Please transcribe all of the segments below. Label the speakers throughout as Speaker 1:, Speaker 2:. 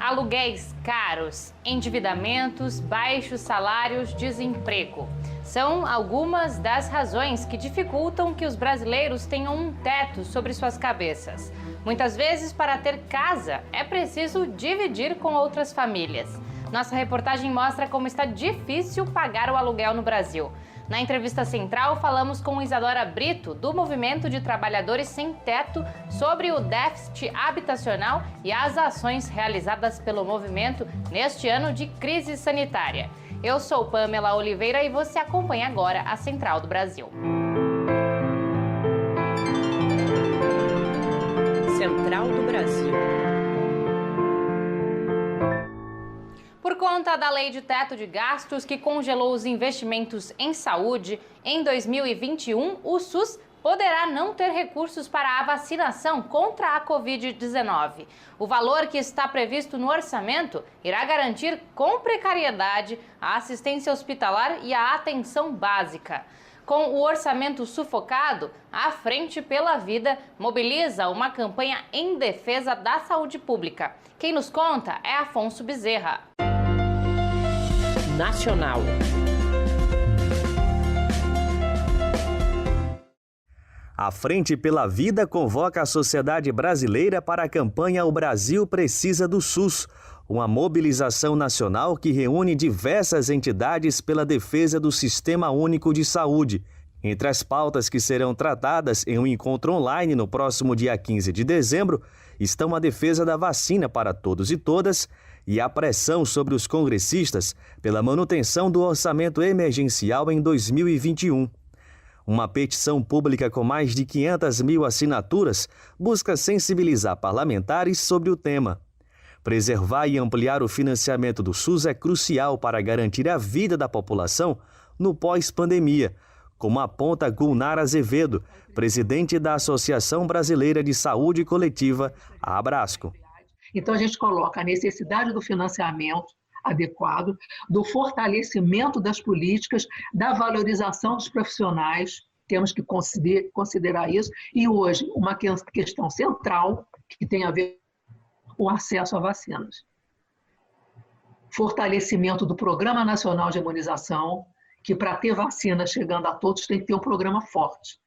Speaker 1: Aluguéis caros, endividamentos, baixos salários, desemprego. São algumas das razões que dificultam que os brasileiros tenham um teto sobre suas cabeças. Muitas vezes, para ter casa, é preciso dividir com outras famílias. Nossa reportagem mostra como está difícil pagar o aluguel no Brasil. Na entrevista central, falamos com Isadora Brito, do Movimento de Trabalhadores Sem Teto, sobre o déficit habitacional e as ações realizadas pelo movimento neste ano de crise sanitária. Eu sou Pamela Oliveira e você acompanha agora a Central do Brasil.
Speaker 2: Central do Brasil.
Speaker 1: Por conta da Lei de Teto de Gastos, que congelou os investimentos em saúde, em 2021, o SUS poderá não ter recursos para a vacinação contra a Covid-19. O valor que está previsto no orçamento irá garantir com precariedade a assistência hospitalar e a atenção básica. Com o orçamento sufocado, a Frente pela Vida mobiliza uma campanha em defesa da saúde pública. Quem nos conta é Afonso Bezerra.
Speaker 2: Nacional.
Speaker 3: A Frente pela Vida convoca a sociedade brasileira para a campanha O Brasil Precisa do SUS, uma mobilização nacional que reúne diversas entidades pela defesa do Sistema Único de Saúde. Entre as pautas que serão tratadas em um encontro online no próximo dia 15 de dezembro estão a defesa da vacina para todos e todas e a pressão sobre os congressistas pela manutenção do orçamento emergencial em 2021. Uma petição pública com mais de 500 mil assinaturas busca sensibilizar parlamentares sobre o tema. Preservar e ampliar o financiamento do SUS é crucial para garantir a vida da população no pós-pandemia, como aponta Gulnar Azevedo, presidente da Associação Brasileira de Saúde Coletiva, a Abrasco.
Speaker 4: Então, a gente coloca a necessidade do financiamento adequado, do fortalecimento das políticas, da valorização dos profissionais, temos que considerar isso, e hoje uma questão central que tem a ver com o acesso a vacinas. Fortalecimento do Programa Nacional de Imunização, que para ter vacina chegando a todos tem que ter um programa forte.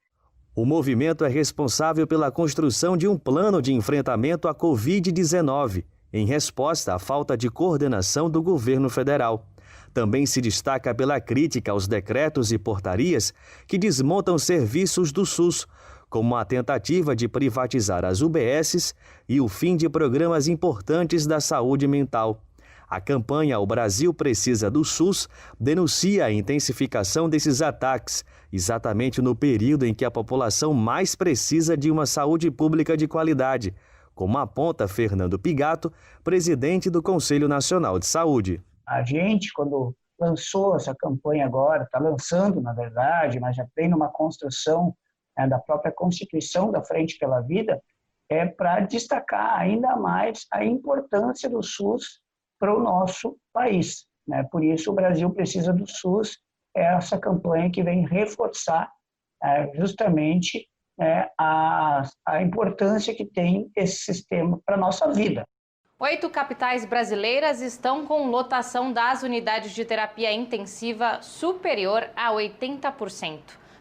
Speaker 3: O movimento é responsável pela construção de um plano de enfrentamento à Covid-19, em resposta à falta de coordenação do governo federal. Também se destaca pela crítica aos decretos e portarias que desmontam serviços do SUS, como a tentativa de privatizar as UBSs e o fim de programas importantes da saúde mental. A campanha O Brasil Precisa do SUS denuncia a intensificação desses ataques, exatamente no período em que a população mais precisa de uma saúde pública de qualidade, como aponta Fernando Pigato, presidente do Conselho Nacional de Saúde.
Speaker 5: A gente, quando lançou essa campanha agora, está lançando, na verdade, mas já tem numa construção da própria Constituição da Frente pela Vida, é para destacar ainda mais a importância do SUS para o nosso país. Por isso, o Brasil Precisa do SUS é essa campanha que vem reforçar justamente a importância que tem esse sistema para a nossa vida.
Speaker 1: 8 capitais brasileiras estão com lotação das unidades de terapia intensiva superior a 80%.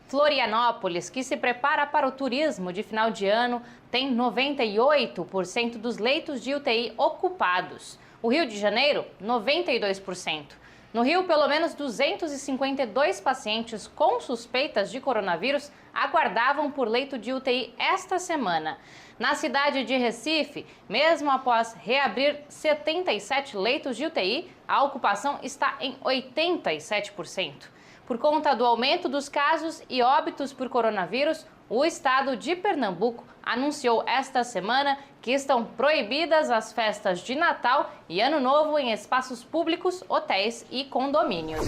Speaker 1: Florianópolis, que se prepara para o turismo de final de ano, tem 98% dos leitos de UTI ocupados. O Rio de Janeiro, 92%. No Rio, pelo menos 252 pacientes com suspeitas de coronavírus aguardavam por leito de UTI esta semana. Na cidade de Recife, mesmo após reabrir 77 leitos de UTI, a ocupação está em 87%. Por conta do aumento dos casos e óbitos por coronavírus, o estado de Pernambuco anunciou esta semana que estão proibidas as festas de Natal e Ano Novo em espaços públicos, hotéis e condomínios.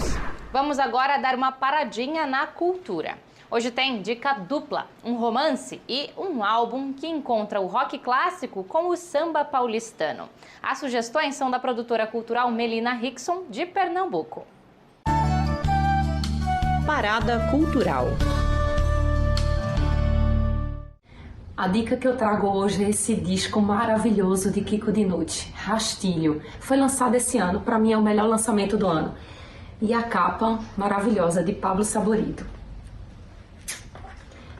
Speaker 1: Vamos agora dar uma paradinha na cultura. Hoje tem dica dupla, um romance e um álbum que encontra o rock clássico com o samba paulistano. As sugestões são da produtora cultural Melina Rickson, de Pernambuco.
Speaker 2: Parada Cultural.
Speaker 6: A dica que eu trago hoje é esse disco maravilhoso de Kiko Dinucci, Rastilho. Foi lançado esse ano, para mim é o melhor lançamento do ano. E a capa maravilhosa de Pablo Saborido.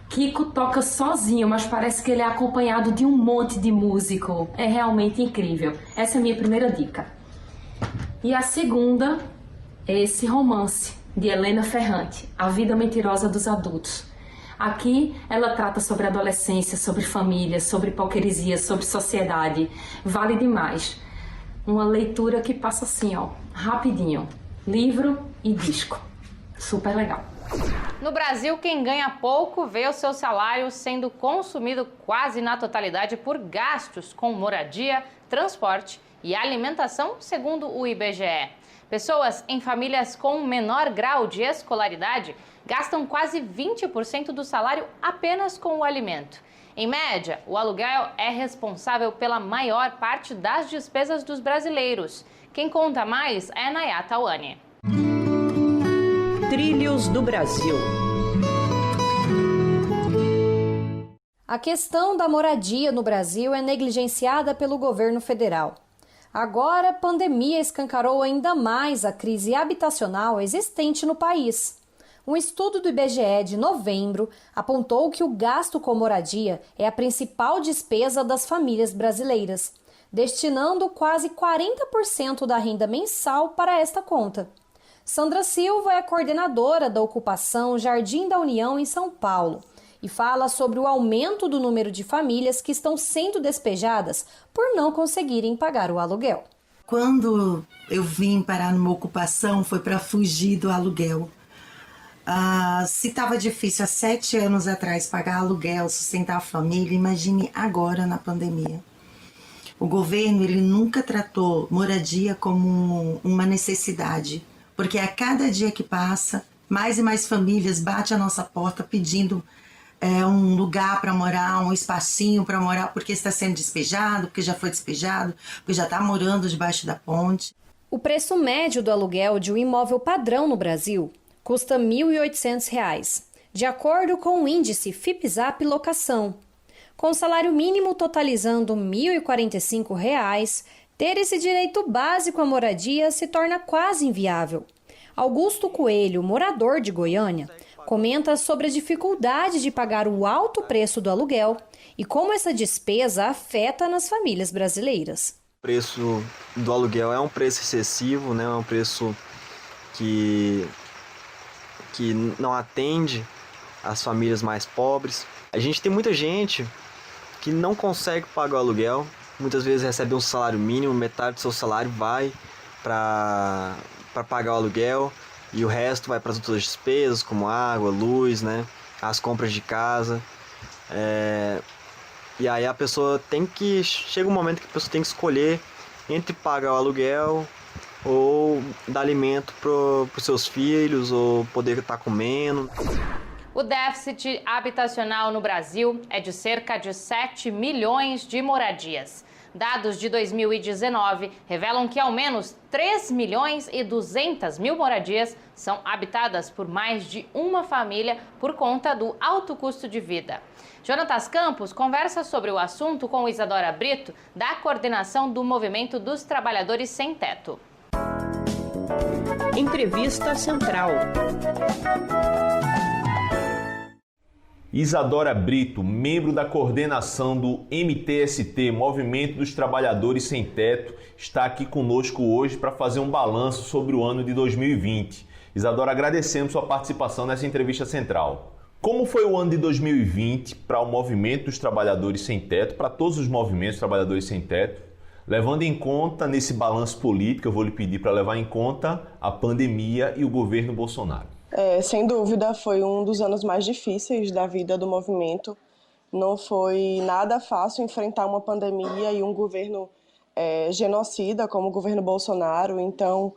Speaker 6: Kiko toca sozinho, mas parece que ele é acompanhado de um monte de músico. É realmente incrível. Essa é a minha primeira dica. E a segunda é esse romance de Helena Ferrante, A Vida Mentirosa dos Adultos. Aqui ela trata sobre adolescência, sobre família, sobre hipocrisia, sobre sociedade. Vale demais. Uma leitura que passa assim, ó, rapidinho. Livro e disco. Super legal.
Speaker 1: No Brasil, quem ganha pouco vê o seu salário sendo consumido quase na totalidade por gastos com moradia, transporte e alimentação, segundo o IBGE. Pessoas em famílias com menor grau de escolaridade gastam quase 20% do salário apenas com o alimento. Em média, o aluguel é responsável pela maior parte das despesas dos brasileiros. Quem conta mais é Nayá Tauane.
Speaker 2: Trilhos do Brasil.
Speaker 7: A questão da moradia no Brasil é negligenciada pelo governo federal. Agora, a pandemia escancarou ainda mais a crise habitacional existente no país. Um estudo do IBGE de novembro apontou que o gasto com moradia é a principal despesa das famílias brasileiras, destinando quase 40% da renda mensal para esta conta. Sandra Silva é coordenadora da ocupação Jardim da União em São Paulo e fala sobre o aumento do número de famílias que estão sendo despejadas por não conseguirem pagar o aluguel.
Speaker 8: Quando eu vim parar numa ocupação foi para fugir do aluguel. Se estava difícil há 7 anos atrás pagar aluguel, sustentar a família, imagine agora na pandemia. O governo ele nunca tratou moradia como uma necessidade, porque a cada dia que passa, mais e mais famílias batem a nossa porta pedindo um lugar para morar, um espacinho para morar, porque está sendo despejado, porque já foi despejado, porque já está morando debaixo da ponte.
Speaker 7: O preço médio do aluguel de um imóvel padrão no Brasil custa R$ 1.800, de acordo com o índice FIPZAP Locação. Com o salário mínimo totalizando R$ 1.045, ter esse direito básico à moradia se torna quase inviável. Augusto Coelho, morador de Goiânia, comenta sobre a dificuldade de pagar o alto preço do aluguel e como essa despesa afeta nas famílias brasileiras.
Speaker 9: O preço do aluguel é um preço excessivo, né? É um preço que não atende as famílias mais pobres. A gente tem muita gente que não consegue pagar o aluguel, muitas vezes recebe um salário mínimo, metade do seu salário vai para pagar o aluguel e o resto vai para as outras despesas, como água, luz, né? As compras de casa. E aí a pessoa chega um momento que a pessoa tem que escolher entre pagar o aluguel ou dar alimento para os seus filhos, ou poder estar comendo.
Speaker 1: O déficit habitacional no Brasil é de cerca de 7 milhões de moradias. Dados de 2019 revelam que ao menos 3 milhões e 200 mil moradias são habitadas por mais de uma família por conta do alto custo de vida. Jonatas Campos conversa sobre o assunto com Isadora Brito, da coordenação do Movimento dos Trabalhadores Sem Teto.
Speaker 2: Entrevista Central.
Speaker 10: Isadora Brito, membro da coordenação do MTST, Movimento dos Trabalhadores Sem Teto, está aqui conosco hoje para fazer um balanço sobre o ano de 2020. Isadora, agradecemos sua participação nessa entrevista central. Como foi o ano de 2020 para o Movimento dos Trabalhadores Sem Teto, para todos os movimentos de trabalhadores sem teto, levando em conta nesse balanço político, eu vou lhe pedir para levar em conta a pandemia e o governo Bolsonaro?
Speaker 11: Sem dúvida, foi um dos anos mais difíceis da vida do movimento. Não foi nada fácil enfrentar uma pandemia e um governo genocida como o governo Bolsonaro. Então,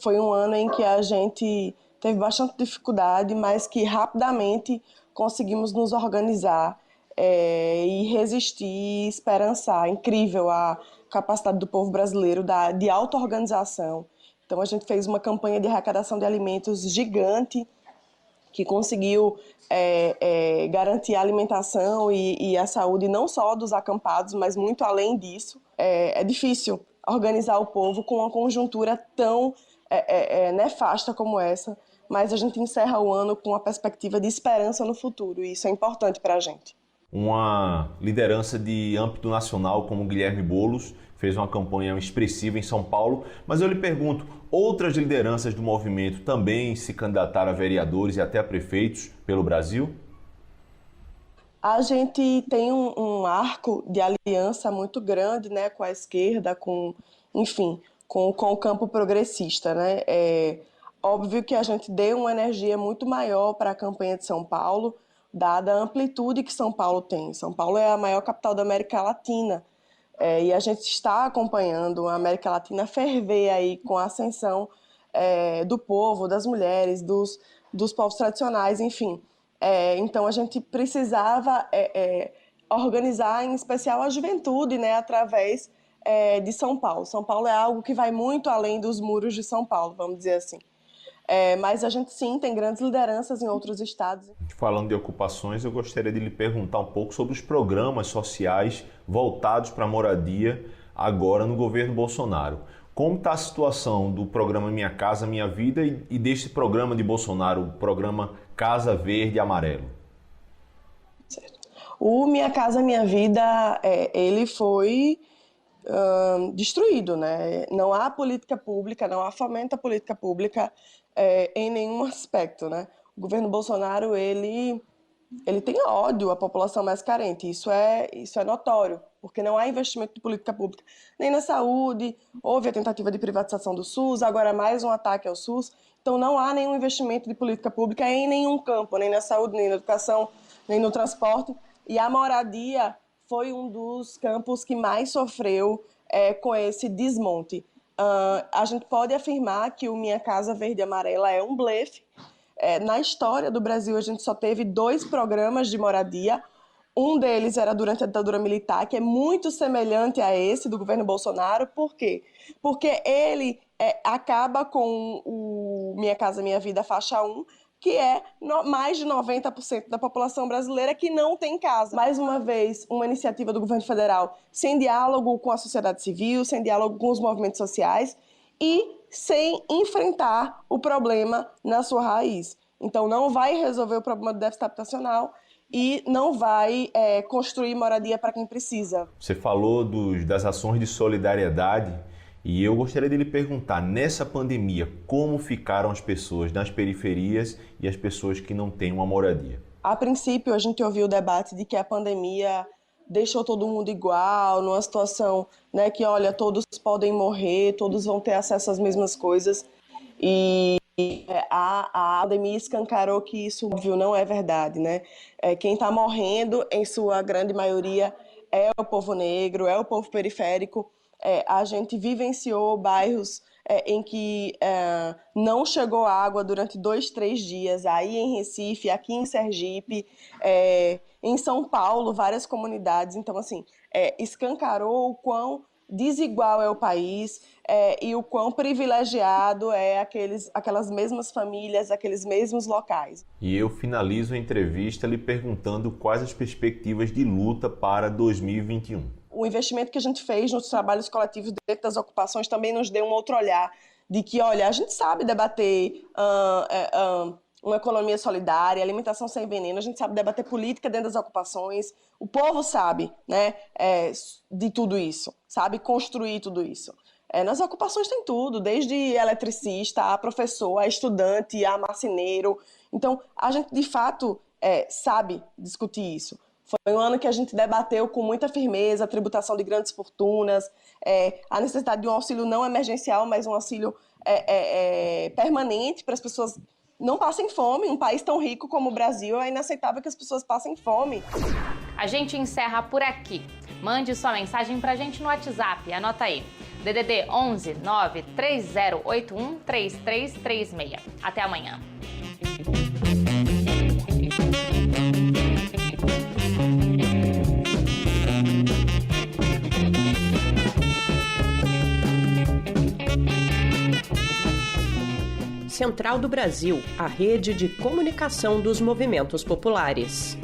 Speaker 11: foi um ano em que a gente teve bastante dificuldade, mas que rapidamente conseguimos nos organizar e resistir e esperançar. Incrível a capacidade do povo brasileiro de auto-organização. Então, a gente fez uma campanha de arrecadação de alimentos gigante que conseguiu garantir a alimentação e a saúde não só dos acampados, mas muito além disso. É difícil organizar o povo com uma conjuntura tão nefasta como essa, mas a gente encerra o ano com uma perspectiva de esperança no futuro, e isso é importante para a gente.
Speaker 10: Uma liderança de âmbito nacional como Guilherme Boulos fez uma campanha expressiva em São Paulo, mas eu lhe pergunto, outras lideranças do movimento também se candidataram a vereadores e até a prefeitos pelo Brasil?
Speaker 11: A gente tem um arco de aliança muito grande, né, com a esquerda, com o campo progressista, né? É óbvio que a gente deu uma energia muito maior para a campanha de São Paulo, dada a amplitude que São Paulo tem. São Paulo é a maior capital da América Latina, e a gente está acompanhando a América Latina ferver aí com a ascensão do povo, das mulheres, dos povos tradicionais, enfim. Então a gente precisava organizar, em especial a juventude, né, através de São Paulo. São Paulo é algo que vai muito além dos muros de São Paulo, vamos dizer assim. Mas a gente sim tem grandes lideranças em outros estados.
Speaker 10: Falando de ocupações, eu gostaria de lhe perguntar um pouco sobre os programas sociais voltados para a moradia agora no governo Bolsonaro. Como está a situação do programa Minha Casa Minha Vida e deste programa de Bolsonaro, o programa Casa Verde e Amarelo?
Speaker 11: Certo. O Minha Casa Minha Vida, ele foi destruído, né? Não há política pública, não há fomento à política pública em nenhum aspecto, né? O governo Bolsonaro, ele tem ódio à população mais carente, isso é notório, porque não há investimento de política pública, nem na saúde, houve a tentativa de privatização do SUS, agora mais um ataque ao SUS, então não há nenhum investimento de política pública em nenhum campo, nem na saúde, nem na educação, nem no transporte, e a moradia foi um dos campos que mais sofreu com esse desmonte. A gente pode afirmar que o Minha Casa Verde e Amarela é um blefe. Na história do Brasil, a gente só teve 2 programas de moradia. Um deles era durante a ditadura militar, que é muito semelhante a esse do governo Bolsonaro. Por quê? Porque ele acaba com o Minha Casa Minha Vida faixa 1, que é mais de 90% da população brasileira que não tem casa. Mais uma vez, uma iniciativa do governo federal sem diálogo com a sociedade civil, sem diálogo com os movimentos sociais e sem enfrentar o problema na sua raiz. Então, não vai resolver o problema do déficit habitacional e não vai construir moradia para quem precisa.
Speaker 10: Você falou das ações de solidariedade. E eu gostaria de lhe perguntar, nessa pandemia, como ficaram as pessoas nas periferias e as pessoas que não têm uma moradia?
Speaker 11: A princípio, a gente ouviu o debate de que a pandemia deixou todo mundo igual, numa situação, né, que, olha, todos podem morrer, todos vão ter acesso às mesmas coisas. E a pandemia escancarou que isso, óbvio, não é verdade, né? Quem está morrendo, em sua grande maioria, é o povo negro, é o povo periférico. A gente vivenciou bairros em que não chegou água durante 2, 3 dias, aí em Recife, aqui em Sergipe, em São Paulo, várias comunidades. Então, assim, escancarou o quão desigual é o país e o quão privilegiado é aquelas mesmas famílias, aqueles mesmos locais.
Speaker 10: E eu finalizo a entrevista lhe perguntando quais as perspectivas de luta para 2021.
Speaker 11: O investimento que a gente fez nos trabalhos coletivos dentro das ocupações também nos deu um outro olhar de que, olha, a gente sabe debater uma economia solidária, alimentação sem veneno, a gente sabe debater política dentro das ocupações, o povo sabe, né, de tudo isso, sabe construir tudo isso. Nas ocupações tem tudo, desde eletricista, a professor, a estudante, a marceneiro. Então, a gente, de fato, sabe discutir isso. Foi um ano que a gente debateu com muita firmeza a tributação de grandes fortunas, a necessidade de um auxílio não emergencial, mas um auxílio permanente para as pessoas não passem fome. Um país tão rico como o Brasil, é inaceitável que as pessoas passem fome.
Speaker 1: A gente encerra por aqui. Mande sua mensagem para a gente no WhatsApp, anota aí. DDD 11 9 3081 3336. Até amanhã.
Speaker 2: Central do Brasil, a rede de comunicação dos movimentos populares.